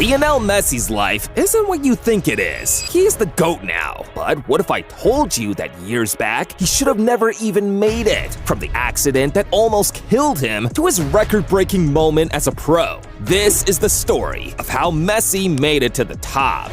Lionel Messi's life isn't what you think it is. He's the GOAT now. But what if I told you that years back, he should have never even made it? From the accident that almost killed him to his record-breaking moment as a pro. This is the story of how Messi made it to the top.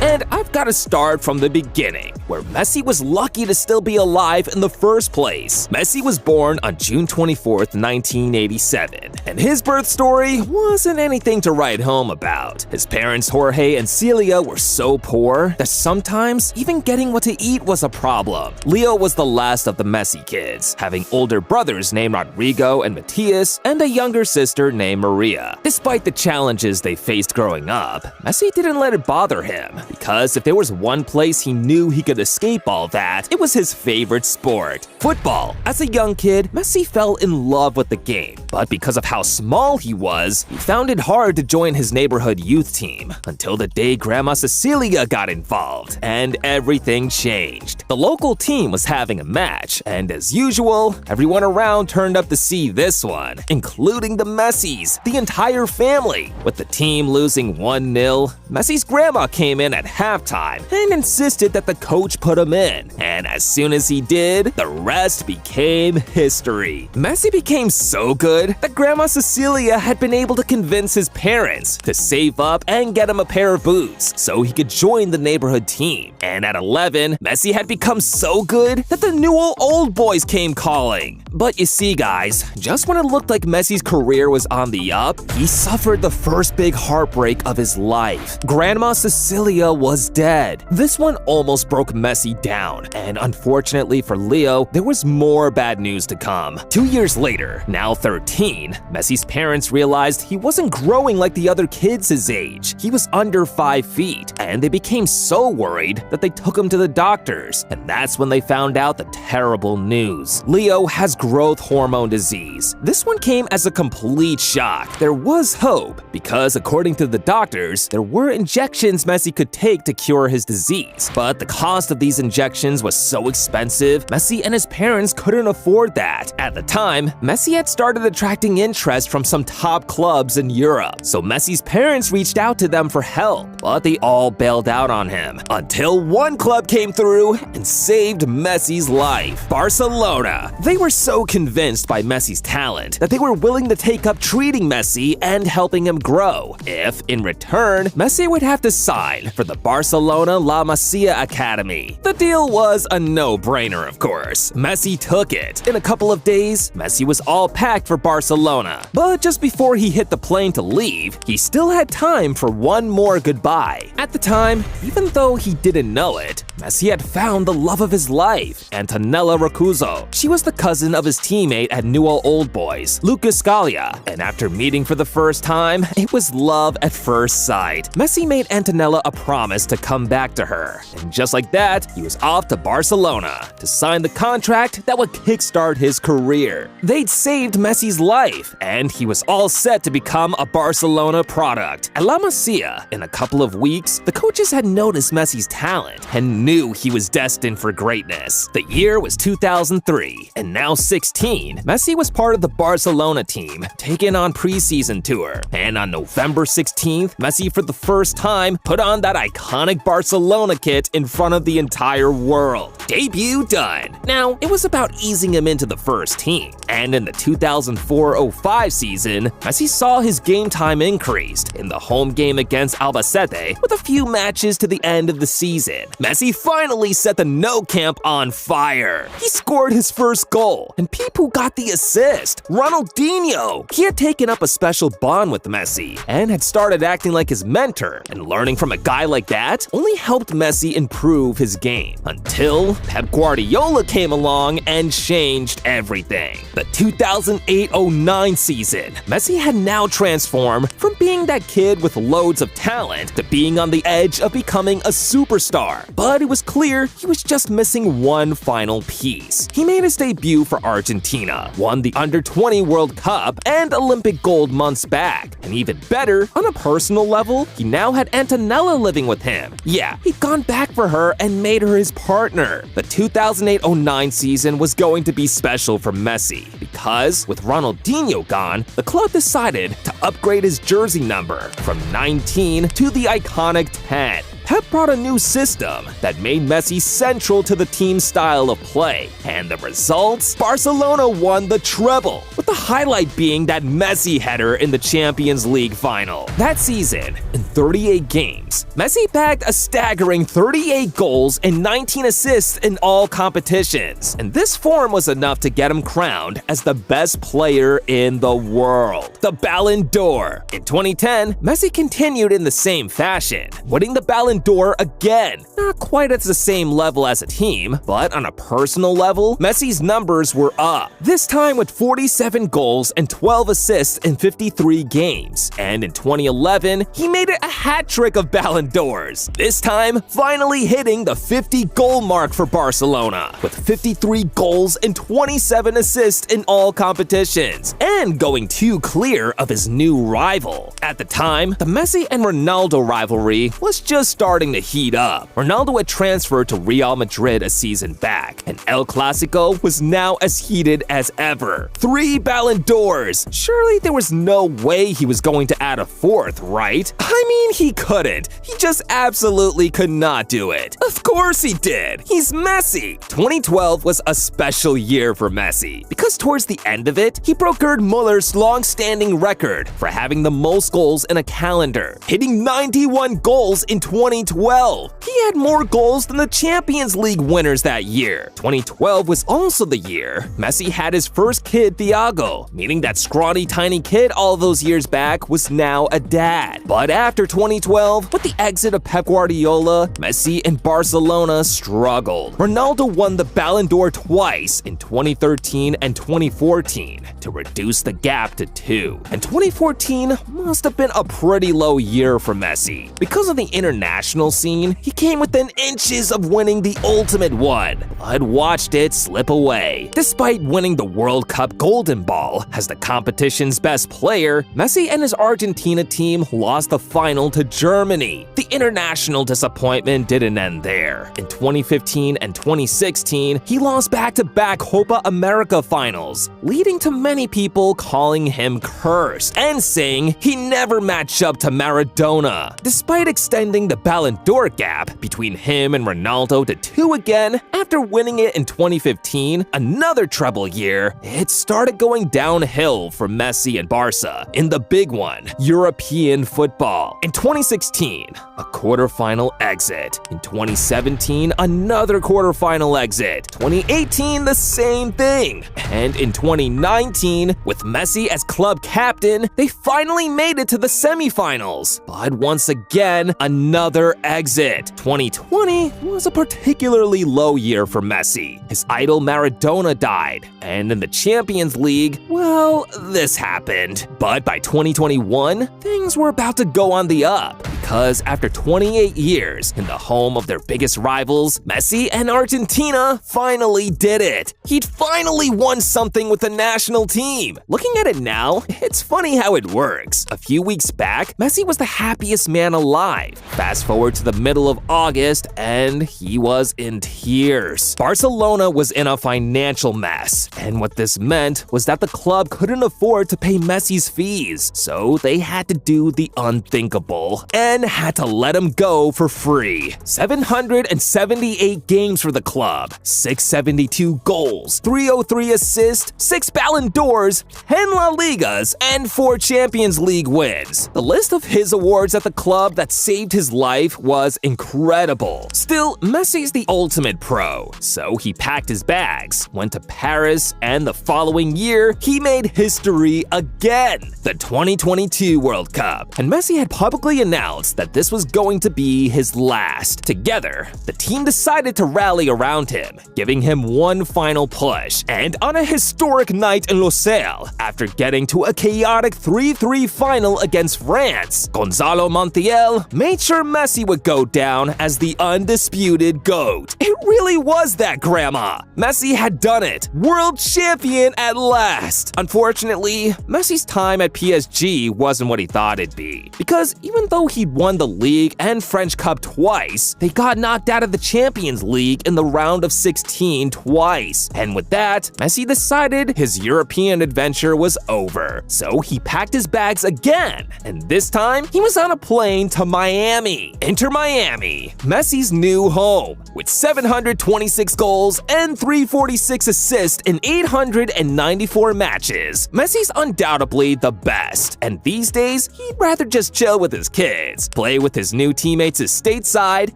And I've got to start from the beginning, where Messi was lucky to still be alive in the first place. Messi was born on June 24th, 1987, and his birth story wasn't anything to write home about. His parents, Jorge and Celia, were so poor that sometimes even getting what to eat was a problem. Leo was the last of the Messi kids, having older brothers named Rodrigo and Matias, and a younger sister named Maria. Despite the challenges they faced growing up, Messi didn't let it bother him, because if there was one place he knew he could escape all that, it was his favorite sport, football. As a young kid, Messi fell in love with the game, but because of how small he was, he found it hard to join his neighborhood youth team, until the day Grandma Cecilia got involved, and everything changed. The local team was having a match, and as usual, everyone around turned up to see this one, including the Messis, the entire family. With the team losing 1-0, Messi's grandma came in at halftime and insisted that the coach put him in. And as soon as he did, the rest became history. Messi became so good that Grandma Cecilia had been able to convince his parents to save up and get him a pair of boots so he could join the neighborhood team. And at 11, Messi had become so good that the Newell Old Boys came calling. But you see, guys, just when it looked like Messi's career was on the up, he suffered the first big heartbreak of his life. Grandma Cecilia was dead. This one almost broke Messi down, and unfortunately for Leo, there was more bad news to come. 2 years later, now 13, Messi's parents realized he wasn't growing like the other kids his age. He was under 5 feet, and they became so worried that they took him to the doctors, and that's when they found out the terrible news. Leo has growth hormone disease. This one came as a complete shock. There was hope, because according to the doctors, there were injections Messi could take to cure his disease, but the cost of these injections was so expensive, Messi and his parents couldn't afford that. At the time, Messi had started attracting interest from some top clubs in Europe, so Messi's parents reached out to them for help, but they all bailed out on him, until one club came through and saved Messi's life: Barcelona. They were so convinced by Messi's talent that they were willing to take up treating Messi and helping him grow, if, in return, Messi would have to sign for the Barcelona La Masia Academy. The deal was a no-brainer, of course. Messi took it. In a couple of days, Messi was all packed for Barcelona. But just before he hit the plane to leave, he still had time for one more goodbye. At the time, even though he didn't know it, Messi had found the love of his life, Antonella Rocuzzo. She was the cousin of his teammate at Newell Old Boys, Lucas Scalia, and after meeting for the first time, it was love at first sight. Messi made Antonella a promise to come back to her, and just like that, he was off to Barcelona to sign the contract that would kickstart his career. They'd saved Messi's life, and he was all set to become a Barcelona product. At La Masia, in a couple of weeks, the coaches had noticed Messi's talent and knew he was destined for greatness. The year was 2003, and now 16, Messi was part of the Barcelona team, taking on preseason tour. And on November 16th, Messi for the first time put on that iconic Barcelona kit in front of the entire world. Debut done. Now, it was about easing him into the first team, and in the 2004-05 season, Messi saw his game time increased in the home game against Albacete with a few matches to the end of the season. Messi finally set the No Camp on fire. He scored his first goal, and peep who got the assist, Ronaldinho. He had taken up a special bond with Messi and had started acting like his mentor, and learning from a guy like that only helped Messi improve his game, until Pep Guardiola came along and changed everything. The 2008-09 season, Messi had now transformed from being that kid with loads of talent to being on the edge of becoming a superstar. But it was clear he was just missing one final piece. He made his debut for Argentina, won the Under-20 World Cup and Olympic gold months back. And even better, on a personal level, he now had Antonella living with him. Yeah, he'd gone back for her and made her his partner. The 2008-09 season was going to be special for Messi because, with Ronaldinho gone, the club decided to upgrade his jersey number from 19 to the iconic 10. Pep brought a new system that made Messi central to the team's style of play, and the results? Barcelona won the treble, with the highlight being that Messi header in the Champions League final. That season, in 38 games, Messi bagged a staggering 38 goals and 19 assists in all competitions, and this form was enough to get him crowned as the best player in the world, the Ballon d'Or. In 2010, Messi continued in the same fashion, winning the Ballon d'Or again. Not quite at the same level as a team, but on a personal level, Messi's numbers were up. This time with 47 goals and 12 assists in 53 games. And in 2011, he made it a hat trick of Ballon d'Ors. This time, finally hitting the 50-goal mark for Barcelona, with 53 goals and 27 assists in all competitions, and going too clear of his new rival. At the time, the Messi and Ronaldo rivalry was just starting to heat up. Ronaldo had transferred to Real Madrid a season back, and El Clasico was now as heated as ever. 3 Ballon d'Ors! Surely there was no way he was going to add a 4th, right? I mean, he couldn't. He just absolutely could not do it. Of course he did! He's Messi! 2012 was a special year for Messi, because towards the end of it, he broke Gerd Muller's long-standing record for having the most goals in a calendar, hitting 91 goals in 2012. He had more goals than the Champions League winners that year. 2012 was also the year Messi had his first kid, Thiago, meaning that scrawny tiny kid all those years back was now a dad. But after 2012, with the exit of Pep Guardiola, Messi and Barcelona struggled. Ronaldo won the Ballon d'Or twice in 2013 and 2014 to reduce the gap to 2. And 2014 must have been a pretty low year for Messi. Because of the international scene, he came within inches of winning the ultimate one, but watched it slip away. Despite winning the World Cup Golden Ball as the competition's best player, Messi and his Argentina team lost the final to Germany. The international disappointment didn't end there. In 2015 and 2016, he lost back-to-back Copa America finals, leading to many people calling him cursed and saying he never matched up to Maradona. Despite extending the Ballon d'Or gap between him and Ronaldo to 2 again, after winning it in 2015, another treble year, it started going downhill for Messi and Barca in the big one, European football. In 2016, a quarterfinal exit. In 2017, another quarterfinal exit. 2018, the same thing. And in 2019, with Messi as club captain, they finally made it to the semifinals. But once again, another exit. 2020 was a particularly low year for Messi. His idol Maradona died, and in the Champions League, well, this happened. But by 2021, things were about to go on the up, because after 28 years in the home of their biggest rivals, Messi and Argentina finally did it. He'd finally won something with the national team. Looking at it now, it's funny how it works. A few weeks back, Messi was the happiest man alive. Fast forward to the middle of August, and he was in tears. Barcelona was in a financial mess, and what this meant was that the club couldn't afford to pay Messi's fees, so they had to do the unthinkable and had to let him go for free. 778 games for the club, 672 goals, 303 assists, 6 Ballon d'Ors, 10 La Ligas, and 4 Champions League wins. The list of his awards at the club that saved his life was incredible. Still, Messi's the ultimate pro, so he packed his bags, went to Paris, and the following year, he made history again, the 2022 World Cup. And Messi had publicly announced announced that this was going to be his last. Together, the team decided to rally around him, giving him one final push. And on a historic night in Lusail, after getting to a chaotic 3-3 final against France, Gonzalo Montiel made sure Messi would go down as the undisputed GOAT. It really was that, Grandma! Messi had done it! World champion at last! Unfortunately, Messi's time at PSG wasn't what he thought it'd be, because even though he'd won the league and French Cup twice, they got knocked out of the Champions League in the round of 16 twice. And with that, Messi decided his European adventure was over. So he packed his bags again, and this time he was on a plane to Miami. Enter Miami, Messi's new home, with 726 goals and 346 assists in 894 matches. Messi's undoubtedly the best, and these days he'd rather just chill with his kids, play with his new teammates stateside,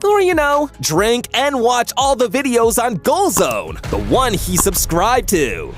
or drink and watch all the videos on Goal Zone, the one he subscribed to.